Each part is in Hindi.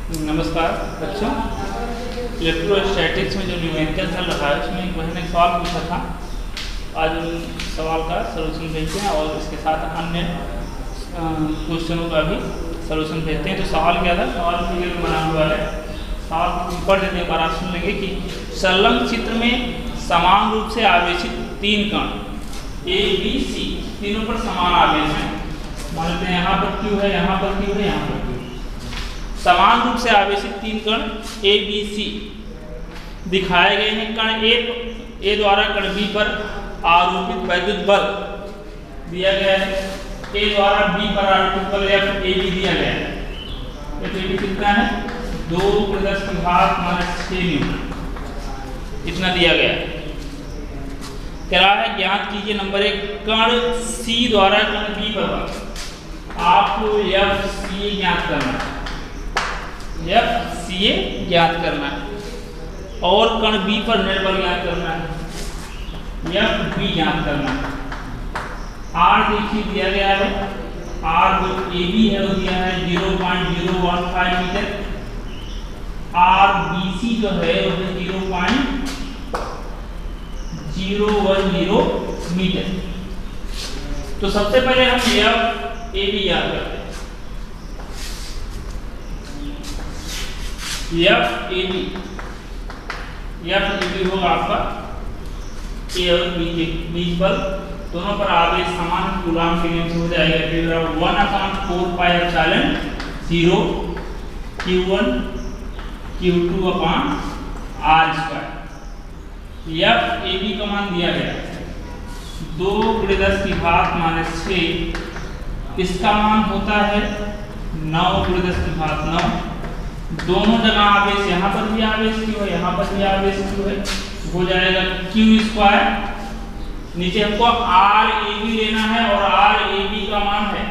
नमस्कार बच्चों, इलेक्ट्रोस्टैटिक्स में जो न्यूमेरिकल चल रहा है उसमें एक बहन ने सवाल पूछा था। आज उन सवाल का सलूशन भेजते हैं और इसके साथ अन्य क्वेश्चनों का भी सलूशन भेजते हैं। तो सवाल क्या था? सवाल फिगर में बना हुआ है। सवाल पढ़ देते हैं, बार आप सुन लेंगे कि संलग्न चित्र में समान रूप से आवेशित तीन कण ए बी सी तीनों पर समान आवेश है। मान लेते हैं यहाँ पर क्यू है, यहाँ पर क्यू है, यहाँ पर क्यू। समान रूप से आवेशित तीन कण ए बी सी दिखाए गए हैं। कण ए द्वारा कण बी पर आरोपित वैद्युत बल दिया गया है। ए द्वारा बी पर आरोपित बल या फिर ए बी दिया गया है। ये कितना है? 2×10⁻⁶ न्यूटन इतना दिया गया है। कह रहा है ज्ञात कीजिए नंबर 1, कण सी द्वारा कण बी पर बल। आपको एफ सी ज्ञात करना है, एफ सी ज्ञात करना है और कण बी पर नेट बल ज्ञात करना है, एफ बी ज्ञात करना है। आर देखिए दिया गया है, आर जो ए बी है वो दिया है 0.015 मीटर, आर बी सी जो है वो 0.010 मीटर। तो सबसे पहले हम एफ ए बी याद करते हैं। एफ ए बी होगा आपका ए और बी के बीच बल, दोनों पर आवेश समान कूलाम के नियम से हो जाएगा। 1/4πε0 Q1 Q2/r²। F A B का मान दिया गया 2×10⁻⁶। इसका मान होता है 9×10⁹। दोनों जगह आवेश, यहाँ पर भी आवेश क्यू है, यहाँ पर भी आवेश क्यू है, हो जाएगा Q²। नीचे हमको आर ए बी लेना है और आर ए बी का मान है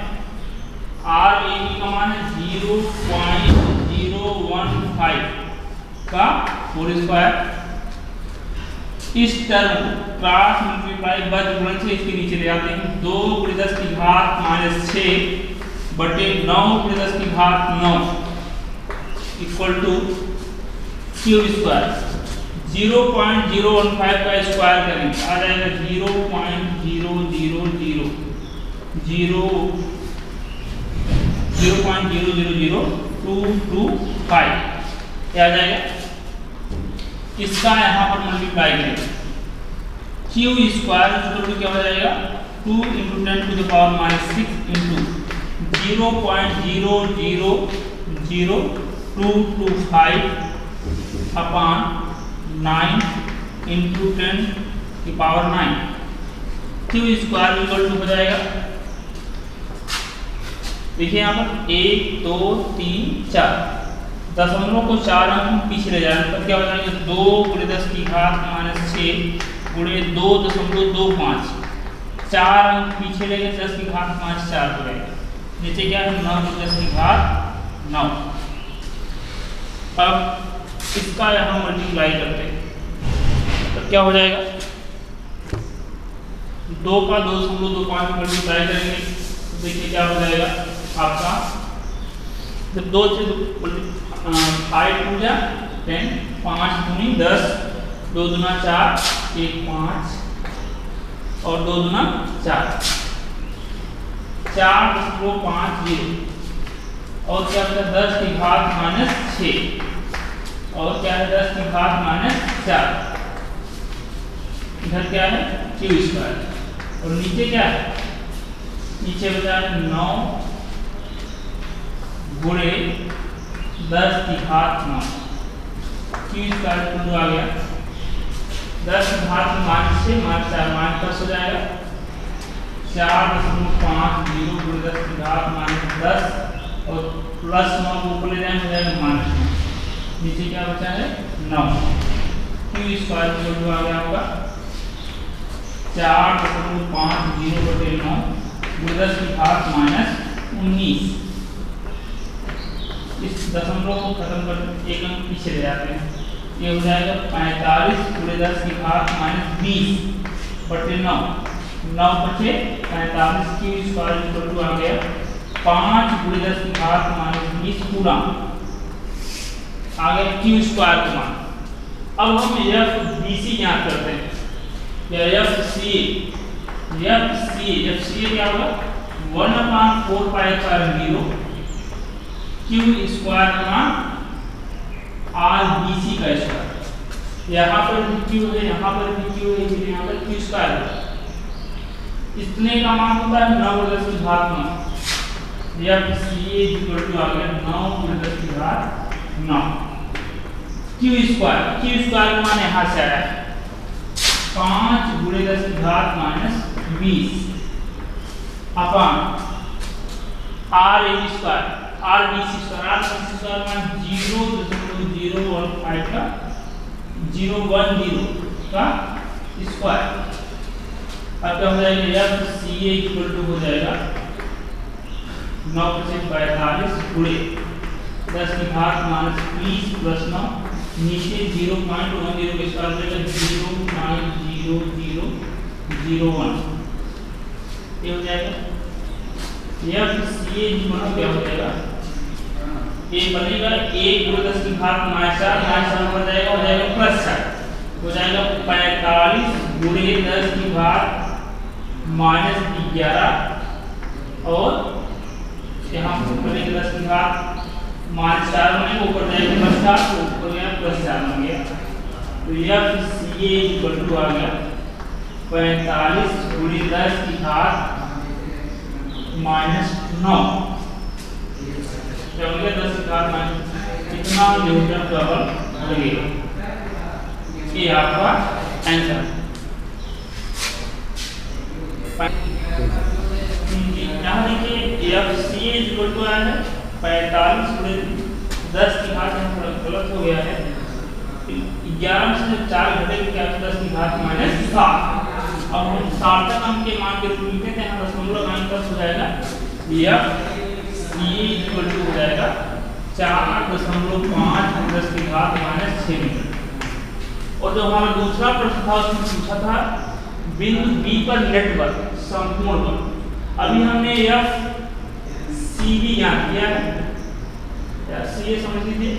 0.015 का होल स्क्वायर। इस टर्म क्रॉस मल्टीप्लाई बच गुणन से इसके नीचे ले आते हैं। 2×10⁻⁶ बटे 9×10⁹ इक्वल टू Q²। 0.015 का स्क्वायर करेंगे आ जाएगा 0.000225 क्या आ जाएगा? इसका यहाँ पर मल्टीप्लाई करेंगे Q² क्या हो जाएगा? 2 × 10⁻⁶ इंटू 0.00225/9 इंटू 10⁹ Q² हो जाएगा। देखिए यहाँ पर 1 2 3 4 दशमलव को 4 अंक पीछे ले जाने पर क्या हो जाएगा? 2×10⁻⁶ गुणे 2.25 4 अंक पीछे ले गए 10⁻⁴ 4 हो जाएगा। नीचे क्या है? 9×10⁹। अब इसका यहाँ मल्टीप्लाई करते हैं तो क्या हो जाएगा? 2 का 2.25 मल्टीप्लाई करेंगे तो देखिए क्या हो जाएगा आपका? जब 2 से 5 2 जा 10, 5 दूनी 10, 2 दूना 4, 1 5 और 2 दूना 4, 4.50 और क्या होता है? 10⁻⁻⁶ और क्या है? 10⁻⁴। इधर क्या है? Q² और नीचे क्या है? नीचे बचा है 9 गुणे 10⁻⁹ Q² आ गया 10⁻⁻⁶ मान प्लस हो जाएगा 4.50 × 10⁻⁻10 और प्लस 9 को ऊपर ले जाएंगे हो जाएगा -9। नीचे क्या बचा है? 9। Q² आ गया होगा 4.50/9 × 10⁻⁻19। इस दशमलव को खत्म कर एक अंक पीछे ले जाते हैं, ये हो जाएगा 45 × 10⁻⁻20 बटे 9 बचे 45। Q² आ गया 5 × 10⁻⁻20 कूलम आ गया क्यू स्क्वायर का मान। अब हम एफ बी सी ज्ञात करते हैं, या एफ सी क्या होगा 1/4 पाई एप्सिलॉन 0 क्यू स्क्वायर का मान आर बी सी का स्क्वायर। यहाँ पर भी क्यू है, यहाँ पर भी क्यू है, इसलिए यहाँ पर क्यू स्क्वायर है। इतने का मान होता है 9 × 10 की घात 9, या सी इक्वल टू आ गया 9 × 10 की घात 9 क्यू स्क्वायर का मान यहाँ से आया है 5 × 10 की घात -20 upon R A B square R B C square मान 0.015 का 010 का स्क्वायर। अब क्या हो जाएगा F C A equal to हो जाएगा 9 × 45 × 10 की घात -20 + 9 नीचे 0.10 के स्क्वायर मिलेगा 0.0001 ये हो जाएगा। एफ सी ए क्या हो जाएगा ये बनेगा 1 × 10 की घात -4 हो जाएगा +4 हो जाएगा 45 × 10 की घात -11 और यहाँ पर 10 की घात -4 बनेगा ऊपर जाएगा +4 तो ऊपर गया +4 बन गया। तो F C A equal to आ गया 45 × 10 की घात -9 क्या हो गया 10 की घात कितना न्यूटन प्रबल लगेगा। ये आपका आंसर। यहाँ देखिए एफ सी इक्वल टू आया है 45 × 10 की घात गलत हो गया है 11 से जब 4 घटेगा क्या 10 की घात -7। अब हम सार्थक अंक के मान के रूप में लिखते हैं यहाँ दशमलव अंक का हो जाएगा एफ सी इक्वल टू हो जाएगा 4.5 × 10 की घात -6 मीटर। और जो हमारा दूसरा प्रश्न था उसमें पूछा था बिंदु बी पर नेट बल संपूर्ण बल। अभी हमने एफ सी बी ज्ञात किया है, एफ सी ए समझ लीजिए,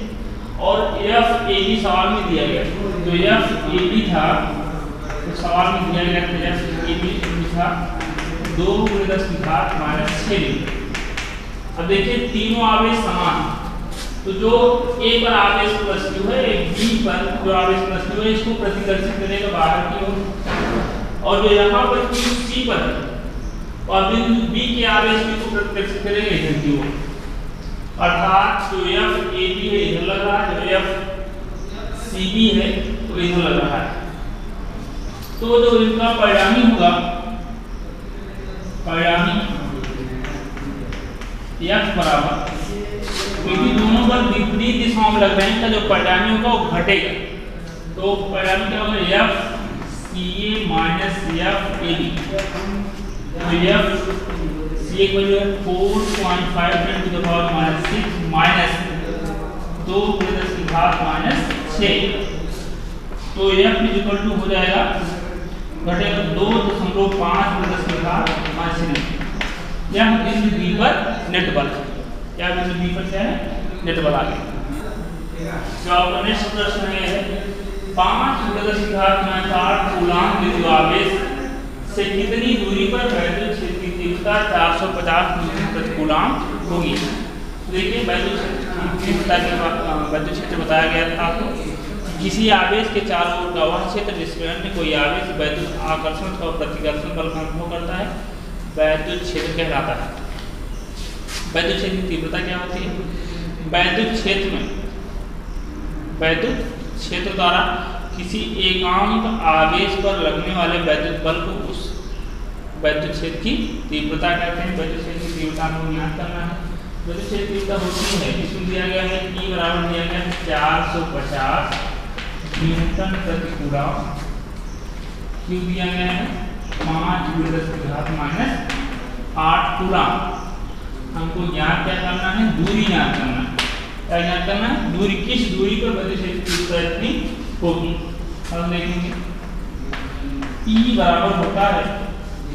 और एफ ए बी सवाल में दिया गया। तो एफ ए बी था तो सवाल में दिया गया था एफ ए बी था 2 × 10 की घात -6 मीटर। अब देखिए तीनों आवेश समान, तो जो ए पर आवेश प्लस क्यू है बी पर जो आवेश प्लस क्यू है इसको प्रतिकर्षित करेगा बाहर की ओर, और जो यहाँ पर क्यू सी पर है और बिंदु बी के आवेश को प्रतिकर्षित करेगा इधर की ओर। अर्थात जो एफ ए बी है इधर लग रहा है, जो एफ सी बी है तो इधर लग रहा है। तो जो इनका परिणामी होगा एफ बराबर, क्योंकि दोनों पर विपरीत दिशाओं में लग रहे हैं, जो परिणामी होगा वो घटेगा। तो परिणामी क्या होगा F C A - F A B. तो एफ सी ए को जो है 4.5 × 10⁻⁶ -2 × 10 की घात -6। तो एफ इक्वल टू हो जाएगा घटेगा 2.5 × 10 की घात -6। यह बिंदु बी पर नेट बल है, या बिंदु बी पर क्या है नेट बल आ गया। जो आपका नेक्स्ट प्रश्न है 5 × 10 की घात -8 कूलाम बिंदु आवेश से कितनी दूरी पर वैद्युत क्षेत्र की तीव्रता 450 न्यूटन प्रति कूलाम होगी। देखिए वैद्युत क्षेत्र बताया गया था आपको, किसी आवेश के चारों ओर का वह क्षेत्र जिसमें अन्य कोई आवेश वैद्युत आकर्षण और प्रतिकर्षण बल का अनुभव करता है वैद्युत क्षेत्र कहलाता है। वैद्युत क्षेत्र की तीव्रता क्या होती है? वैद्युत क्षेत्र द्वारा किसी एकांक आवेश पर लगने वाले वैद्युत बल को उस वैद्युत क्षेत्र की तीव्रता कहते हैं। वैद्युत क्षेत्र की तीव्रता को ज्ञात करना है। वैद्युत क्षेत्र की तीव्रता होती है, इसमें दिया गया है E बराबर दिया गया है 450 न्यूटन प्रति कूलाम, Q दिया गया है 5 × 10 की घात -8 कूलाम। हमको ज्ञात क्या करना है? दूरी ज्ञात करना है। क्या ज्ञात करना है? दूरी, किस दूरी पर वैद्युत क्षेत्र की तीव्रता इतनी होगी। हम देखेंगे E बराबर होता है,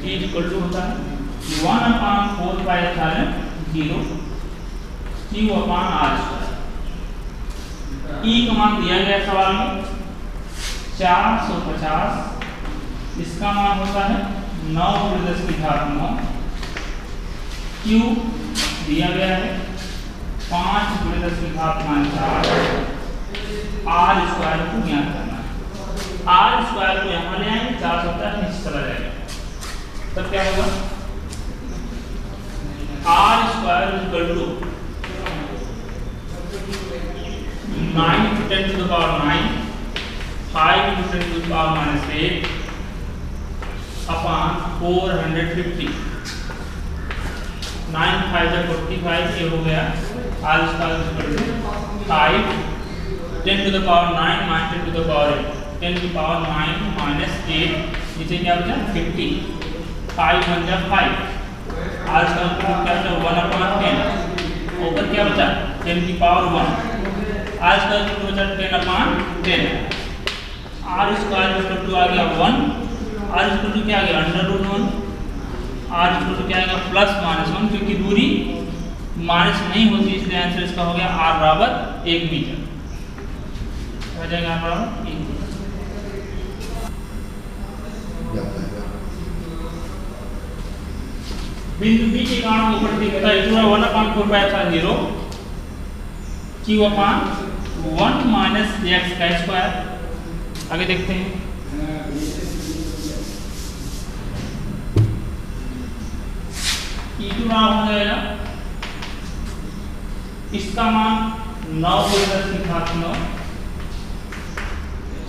E इक्वल टू होता है 1/4 पाई एप्सिलॉन 0 Q/r²। ई का मान दिया गया सवाल में 450, इसका मान होता है 9×10⁹ क्यू दिया गया है 5×10⁴ आर स्क्वायर को ज्ञात करना है। आर स्क्वायर को यहाँ ले आएंगे, 4 होता है नीचे चला जाएगा, तब क्या होगा R square equal to 9 × 10⁹, 5 × 10⁻⁸ upon 450। 9 × 5 = 45, ये हो गया आर स्क्वायर इक्वल टू 5 10⁻⁹ -10⁻8 10⁻⁹ नीचे क्या बचा 50, 5 × 1 = 5, आर स्क्वायर क्या बचा 1/10, ऊपर क्या बचा 10⁻⁻1, आर स्क्वायर बचा 10/10, आर स्क्वायर इक्वल टू आ गया 1, आर इक्वल टू क्या आ गया √1, आर इक्वल टू क्या आएगा +-1, क्योंकि दूरी माइनस नहीं होती इसलिए आंसर इसका हो गया r बराबर 1 मीटर। हो जाएगा r बराबर 1 मीटर। बिंदु बी के कारण ऊपर दिया था 1/4π0 q/1 - x का स्क्वायर। आगे देखते हैं E2 हो जाएगा, इसका मान 9×10⁹,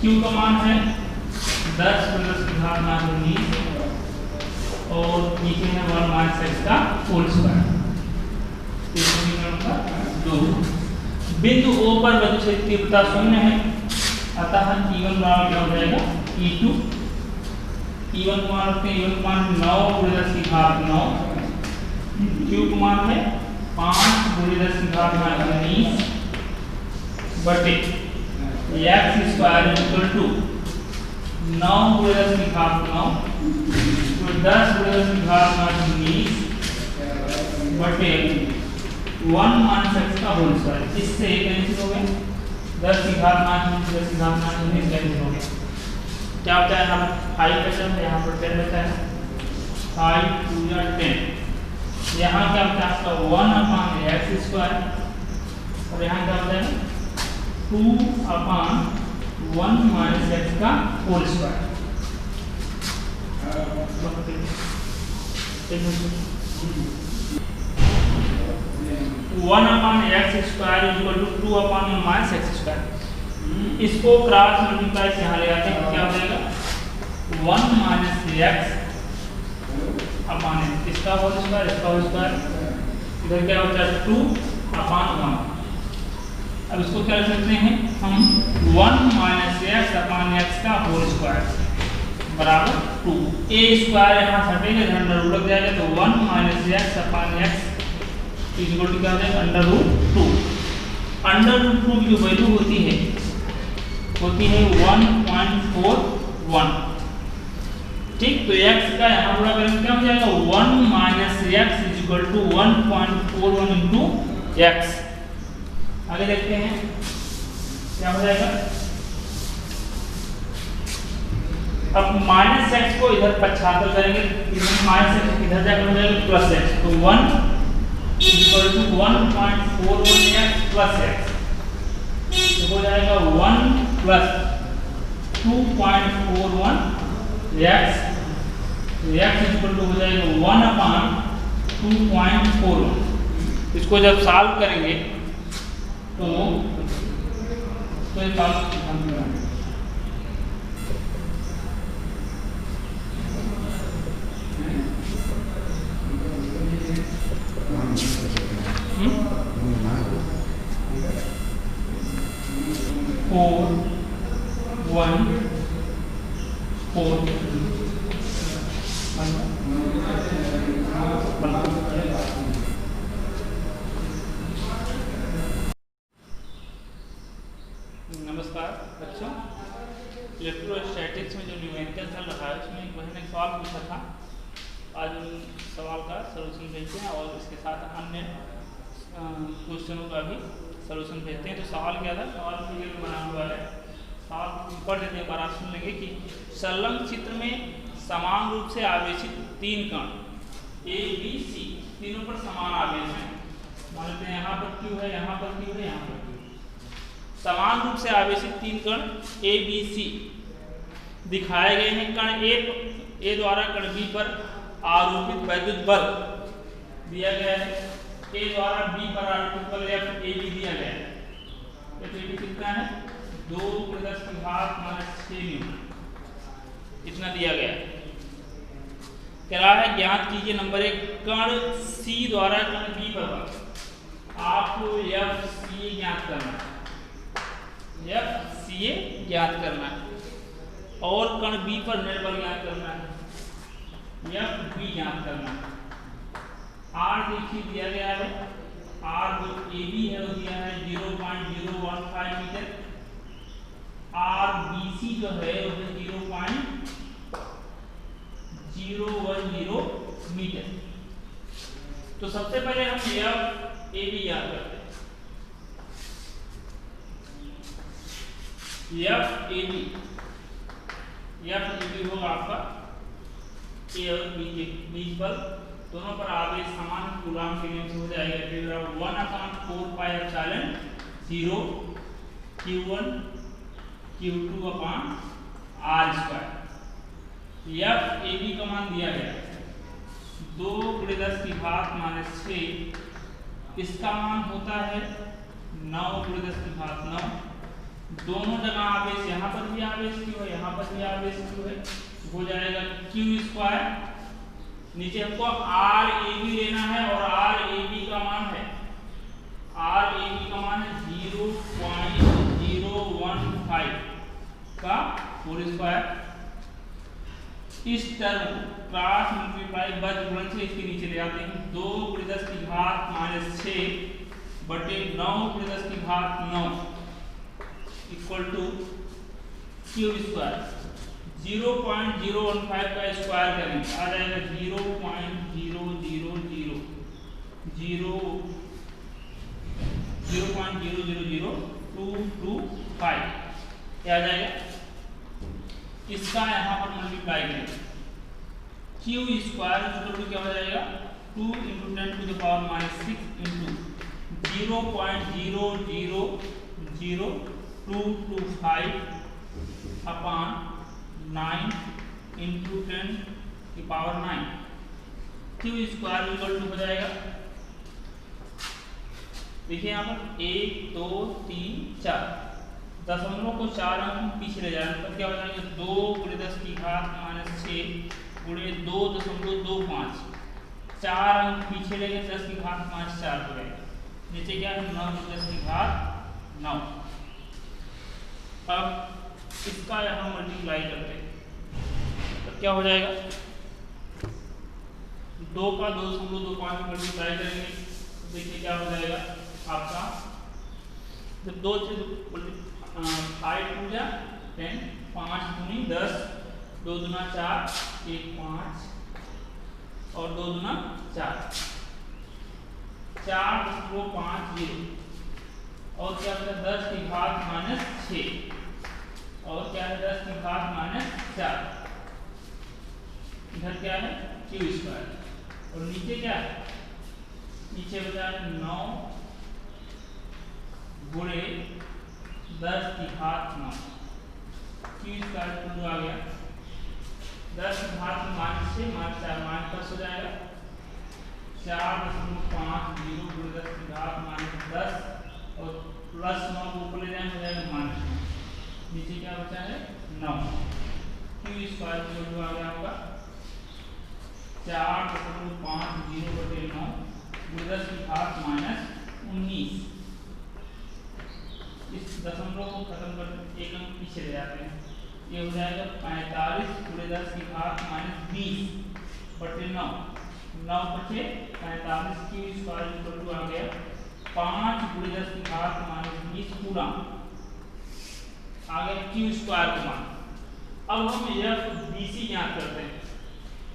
Q का मान है 10×10⁻⁹ और नीचे है 1 - x का होल स्क्वायर। बिंदु O पर वस्तु तीव्रता 0 है, अतः E1 बराबर क्या हो जाएगा E2। E1 का मान रखते हैं, E1 का मान 9×10⁹, Q का मान है 5×10⁻⁹ बटे x स्क्वायर इक्वल टू 9×10⁹ तो 10×10⁻⁷ बटे 1 - x का होल स्क्वायर। इससे कैंसिल हो गया 10⁻⁷ कैंसिल हो गया, क्या होता है हम 5 बचा है, यहाँ पर 10 बचा है, 5 × 2 = 10, यहाँ क्या होता है आपका 1/x स्क्वायर और यहाँ क्या होता है 2/1 - x का whole square. 1/x square equal to 2/1 - x square. इसको क्रॉस मल्टीप्लाई से यहाँ ले आते हैं, क्या हो जाएगा 1 - x अपॉन इसका होल स्क्वायर, इसका होल स्क्वायर, इधर क्या होता है 2/1। अब इसको क्या लिख सकते हैं हम 1 - x अपॉन x का होल स्क्वायर बराबर 2। a स्क्वायर यहाँ हटेगा, इधर √ लग जाएगा, तो 1 - x upon x equal to क्या हो जाएगा √2। √2 की जो वैल्यू होती है 1.41। ठीक, तो x का यहाँ पूरा वैल्यू क्या हो जाएगा 1 - x equal to 1.41 into x। आगे देखते हैं क्या हो जाएगा। अब -x को इधर पक्षांतर करेंगे, -x इधर जाकर हो जाएगा +x, तो 1 इक्वल टू 1.41x + x, तो हो जाएगा 1 + 2.41x, x इक्वल टू हो जाएगा 1/2.41। इसको जब सॉल्व करेंगे तो ये सॉल्व नमस्कार बच्चों, इलेक्ट्रोस्टैटिक्स में जो न्यूमेरिकल चल रहा है उसमें मैंने एक सवाल पूछा था। आज उन सवाल का सलूशन देखते हैं और इसके साथ अन्य क्वेश्चनों का भी सोल्यूशन भेजते हैं। तो सवाल क्या था, सवाल फिगर में बना हुआ है, सवाल पढ़ लेते हैं, बार सुन लेंगे कि संलग्न चित्र में समान रूप से आवेशित 3 कण ए बी सी तीनों पर समान आवेश है। मान लेते हैं यहाँ पर Q है, यहाँ पर Q है, यहाँ पर Q। समान रूप से आवेशित 3 कण ए बी सी दिखाए गए हैं। कण ए द्वारा कण बी पर आरोपित वैद्युत बल दिया गया है। ए द्वारा बी पर आरोपित बल एफ ए बी दिया गया है। तो कितना है 2 × 10⁻⁶ न्यूटन, इतना दिया गया है। कह रहा है ज्ञात कीजिए नंबर 1 कण सी द्वारा कण बी पर बल। आपको एफ सी ज्ञात करना है, एफ सी ज्ञात करना है और कण बी पर नेट बल ज्ञात करना है, एफ बी ज्ञात करना है। आर देखिए दिया गया है, आर जो ए बी है वो दिया है 0.015 मीटर, आर बी सी जो है वो 0.010 मीटर। तो सबसे पहले हम एफ ए बी याद करते हैं। एफ ए बी होगा आपका ए और बी के बीच बल, दोनों पर आवेश समान कूलॉम के नियम से हो जाएगा। 1/4πε0 Q1 Q2/r²। F A B का मान दिया गया 2 × 10⁻⁶, इसका मान होता है 9 × 10⁹। दोनों जगह आवेश, यहाँ पर भी आवेश Q है, यहाँ पर भी आवेश Q है, हो जाएगा Q²। नीचे हमको आर ए बी लेना है और आर ए बी का मान है 0.015 का होल स्क्वायर। इस टर्म क्रॉस मल्टीप्लाई बच गुणन से इसके नीचे ले आते हैं। 2 × 10⁻⁶ बटे 9 × 10⁹ इक्वल टू Q²। 0.015 का स्क्वायर करेंगे आ जाएगा 0.000225 क्या आ जाएगा। इसका यहाँ पर मल्टीप्लाई करेंगे Q² क्या हो जाएगा 2 × 10⁻⁶ इंटू 0.00225/9 इंटू 10⁹ Q² हो जाएगा। देखिए यहाँ पर 1 2 3 4 दशमलव को 4 अंक पीछे ले जाने पर क्या हो जाएगा 2 × 10⁻⁶ गुणे 2.25, 4 अंक पीछे ले गए 10⁻⁴ हो जाएगा। नीचे क्या है 9 × 10⁹। अब इसका यहाँ मल्टीप्लाई करते हैं तो क्या हो जाएगा 2 का 2.25 मल्टीप्लाई करेंगे तो देखिए क्या हो जाएगा आपका, जब 2 से 5 2 जा 10, 5 दूनी 10, 2 दूना 4, 1 5 और 2 दूना 4, 4.50 और क्या है 10⁻⁶ और क्या है 10⁻⁴। इधर क्या है Q² और नीचे क्या है, नीचे बचा 9 गुणे 10⁻⁹। Q² आ गया 10⁻⁻⁶ -4 हो जाएगा 4.50 × 10⁻⁻10 और +9 को ऊपर ले जाएंगे हो जाएगा -9। नीचे क्या बचा है 9। Q² आ गया होगा 4.50/9 × 10⁻⁻19। इस दशमलव को खत्म कर 1 अंक पीछे ले जाते हैं, ये हो जाएगा 45 × 10⁻20/9। 9 बचे 45। Q² आ गया 5 × 10⁻20 कूलॉम आ गया Q² का मान। अब हम FBC ज्ञात करते हैं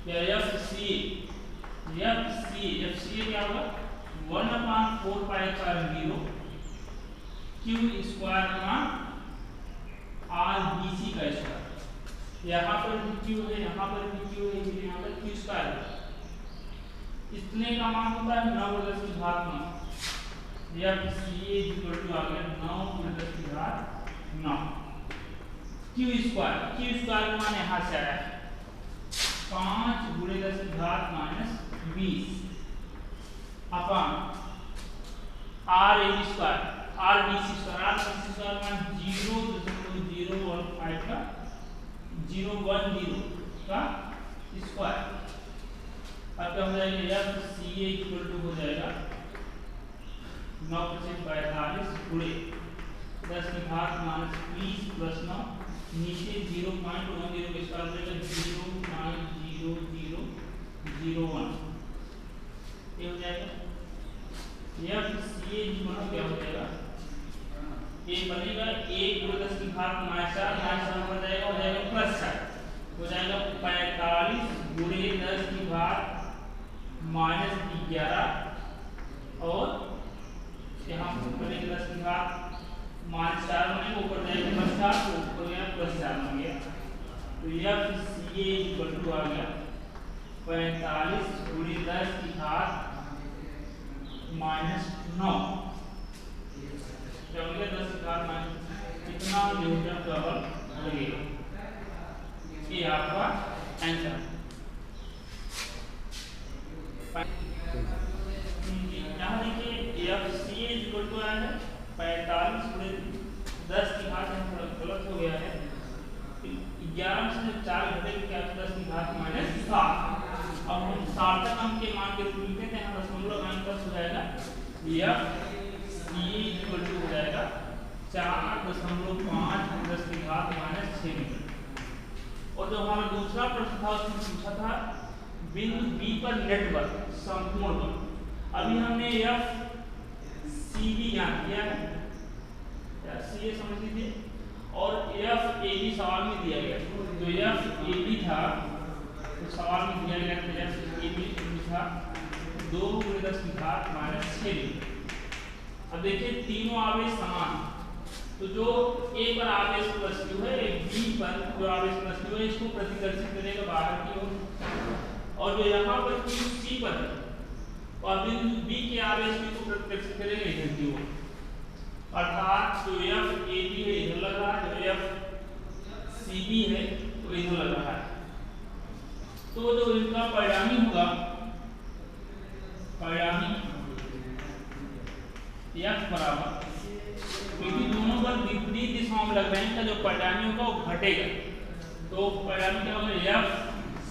या FCA क्या होगा 1/4πε0 क्यू स्क्वायर का आर बी सी का स्क्वायर। यहाँ पर भी क्यू है, यहाँ पर भी क्यू है, यहाँ पर क्यू स्क्वायर है। इतने का मान होता है 9 × 10⁻9। या सी इक्वल टू आ गया 9 × 10⁻9 क्यू स्क्वायर। क्यू स्क्वायर का मान यहाँ से आया है 5 × 10⁻20 अपन R A B square, R B C square. R B C square मान 0.015 का 010 का स्क्वायर। अब क्या हो जाएगा, एफ सी इक्वल टू हो जाएगा 9 × 45 गुणे 10⁻20 प्लस 9 नीचे 0.10 के स्क्वायर रहेगा 0.0001। ये हो जाएगा एफ सी इक्वल टू क्या हो जाएगा, ये बनेगा 1 × 10⁻4 हो जाएगा प्लस 4 हो जाएगा 45 गुणे 10⁻11 और यहाँ पर बनेगा 10⁻4 बनेगा, ऊपर जाएगा प्लस 4 तो ऊपर गया प्लस 4 बन गया। तो एफ सी इक्वल टू आ गया 45 गुणे 10⁻9 क्या हो गया 10⁻9 कितना न्यूटन प्रबल लगेगा। ये आपका आंसर। यहाँ देखिए एफ सी इक्वल टू आया है 45 गुणे 10⁻, गलत हो गया है 11 से जब 4 घटेगा क्या 10⁻7। अब हम सार्थक अंक के मान के रूप में लिखते हैं, दशमलव अंक का हो जाएगा एफ सी इक्वल टू हो जाएगा 4.5 × 10⁻6 मीटर। और जो हमारा दूसरा प्रश्न था उसमें पूछा था बिंदु बी पर नेट बल संपूर्ण बल। अभी हमने एफ सी बी ज्ञात किया है, सी ए समझ लीजिए, और एफ ए बी सवाल में दिया गया। तो एफ ए बी था तो सवाल में दिया गया था एफ ए बी था 2 × 10⁻6 मीटर। अब देखिए तीनों आवेश समान, तो जो ए पर आवेश प्लस क्यू है, बी पर जो आवेश प्लस क्यू है इसको प्रतिकर्षित करेगा बाहर की ओर, और जो यहाँ पर क्यू सी पर है और बिंदु बी के आवेश को प्रतिकर्षित करेगा इधर की ओर। अर्थात जो एफ ए बी है इधर लग रहा है, जो एफ सी बी है तो इधर लग रहा है। तो जो इनका परिणामी होगा, परिणामी एफ बराबर, क्योंकि दोनों पर विपरीत दिशाओं में लग रहे हैं, इनका जो परिणामी होगा वो घटेगा। तो परिणामी क्या होगा F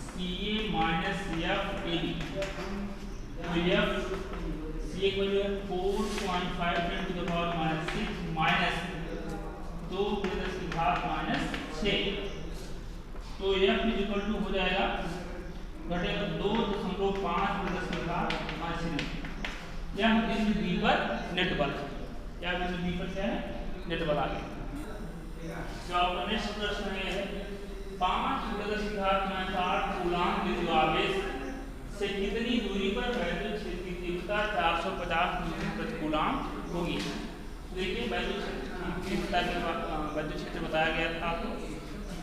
C A minus F A B. तो एफ सी ए को जो है 4.5 × 10⁻6 माइनस 2 × 10⁻6। तो एफ इक्वल टू हो जाएगा घटेगा 2.5 × 10⁻6। यह बिंदु बी पर नेट बल, या बिंदु बी पर क्या है नेट बल आ गया। जो आपका नेक्स्ट प्रश्न है 5 × 10⁻8 कूलाम विद्युत आवेश से कितनी दूरी पर वैद्युत क्षेत्र की तीव्रता 450 न्यूटन प्रति कूलाम होगी। देखिए वैद्युत क्षेत्र बताया गया था आपको,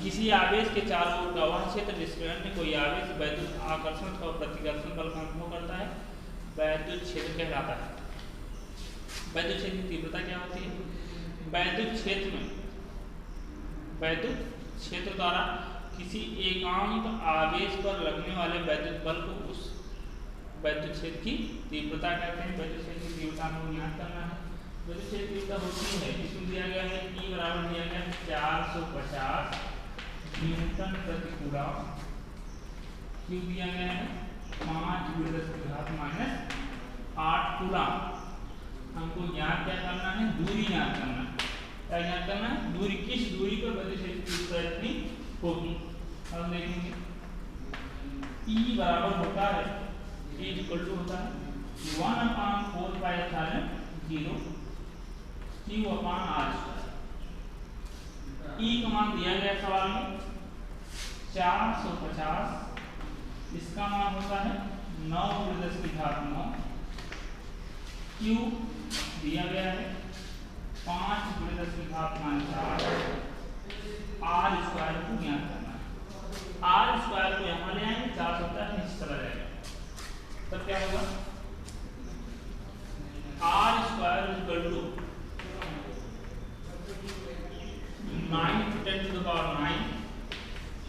किसी आवेश के चारों ओर का वह क्षेत्र जिसके अन्य कोई आवेश वैद्युत आकर्षण और प्रतिकर्षण बल का अनुभव करता है वैद्युत क्षेत्र कहलाता है। वैद्युत क्षेत्र की तीव्रता क्या होती है, वैद्युत क्षेत्र में वैद्युत क्षेत्र द्वारा किसी एकांक आवेश पर लगने वाले वैद्युत बल को उस वैद्युत क्षेत्र की तीव्रता कहते हैं। वैद्युत क्षेत्र की तीव्रता हमें ज्ञात करना है। वैद्युत क्षेत्र की तीव्रता होती है, इसमें दिया गया है E बराबर दिया गया है 450 न्यूटन प्रति कूलाम, Q दिया गया है 5 × 10⁻8 कूलाम। हमको ज्ञात क्या करना है, दूरी ज्ञात करना है। क्या ज्ञात करना है, दूरी, किस दूरी पर वैद्युत क्षेत्र की तीव्रता इतनी होगी। हम देखेंगे E बराबर होता है, E इक्वल टू होता है 1/4πε0 Q/r²। E का मान दिया गया सवाल में 450, इसका मान होता है 9 × 10⁻9, Q दिया गया है 5 गुणे 10 की घात -8 आर स्क्वायर को ज्ञात करना है। आर स्क्वायर को यहाँ ले आएंगे, 4 होता है नीचे चला जाएगा, तब क्या होगा R square equal to 9 × 10 to the power 9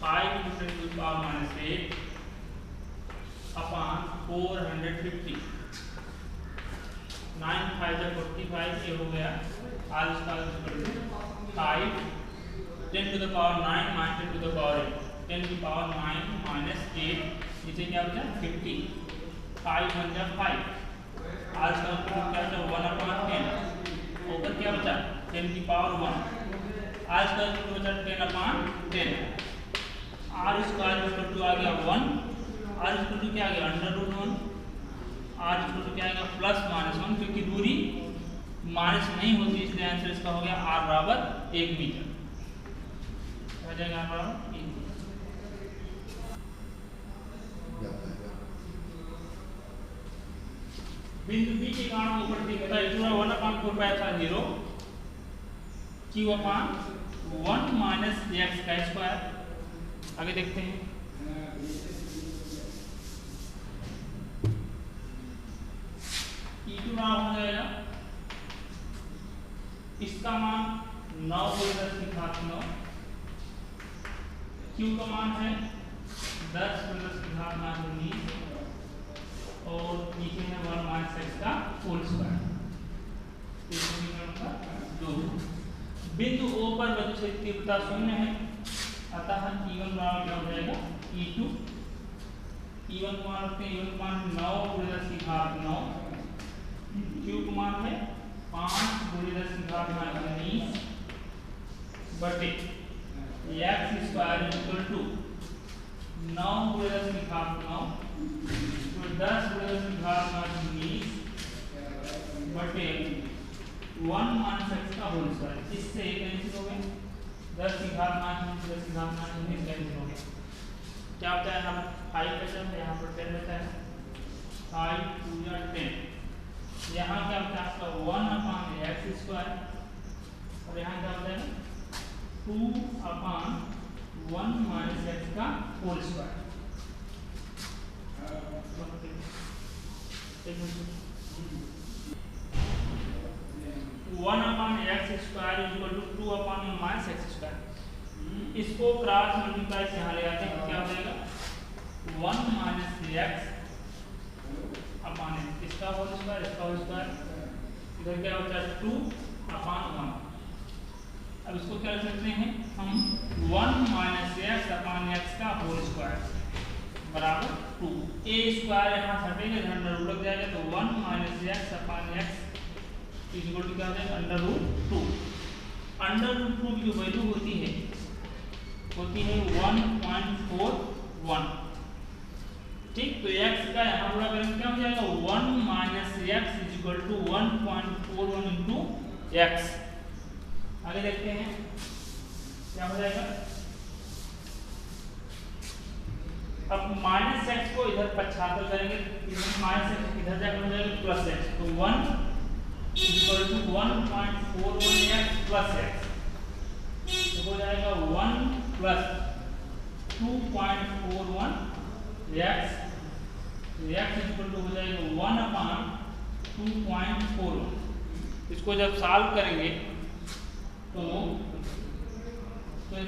5 × 10 to the power -8 upon 450 9 5 जा 45 ये हो गया R square equal to 5 10 to the power 9 - 10 to the power 8 10 to the power 9 - 8 नीचे क्या बचा 50 5 1 जा 5 आर स्क्वायर क्या बचा 1/10 ऊपर क्या बचा 10 की पावर 1 आर स्क्वायर को बचा 10/10 आर स्क्वायर इक्वल टू आ गया 1 आर इक्वल टू क्या आ गया √1 आर इक्वल टू क्या आएगा +-1 क्योंकि दूरी माइनस नहीं होती इसलिए आंसर इसका हो गया आर बराबर 1 मीटर हो जाएगा आर बराबर 1 मीटर। बिंदु बी के कारण ऊपर दिया था इतना 1/4πε0 q/1 - x का स्क्वायर। आगे देखते हैं e2 हो जाएगा इसका मान 9 × 10 की घात 9 q का मान है 10 × 10 की घात 19 और नीचे है 1 - x का होल स्क्वायर। बिंदु O पर वस्तु से तीव्रता 0 है अतः E1 बराबर क्या हो जाएगा E2 E1 मान रखते हैं E1 मान 9 × 10 की घात 9 Q का मान है 5 × 10 की घात 19 बटे x स्क्वायर इक्वल टू 9 × 10 की घात 9 तो 10 × 10 की घात 19 बटे 1 - x का होल स्क्वायर। इससे कैंसिल हो गए 10 की घात 19 10 की घात 19 कैंसिल हो गया क्या होता है हम 5 बचा है यहाँ पर 10 बचा है 5 2 या 10 यहाँ क्या होता है आपका 1/x स्क्वायर और यहाँ क्या होता है 2/1 - x का whole square. 1/x square equal to 2/1 - x square. इसको क्रॉस मल्टीप्लाई से यहाँ ले आते हैं क्या हो जाएगा 1 - x अपॉन इसका होल स्क्वायर इसका होल स्क्वायर इधर क्या होता है 2/1। अब इसको क्या लिख सकते हैं हम 1 - x अपॉन x का होल स्क्वायर बराबर 2 a स्क्वायर यहाँ हटेगा अंडर रूट लग जाएगा तो 1 - x upon x equal to क्या हो जाएगा √2 √2 की जो वैल्यू होती है 1.41 ठीक। तो x का यहाँ पूरा करेंगे क्या हो जाएगा 1 - x equal to 1.41 into x। आगे देखते हैं क्या हो जाएगा अब -x को इधर 75 करेंगे -x इधर जाकर हो जाएगा +x तो 1 equal to 1.41x plus x तो हो जाएगा 1 + 2.41 x x इक्वल टू हो जाएगा 1/2.41। इसको जब सॉल्व करेंगे तो ये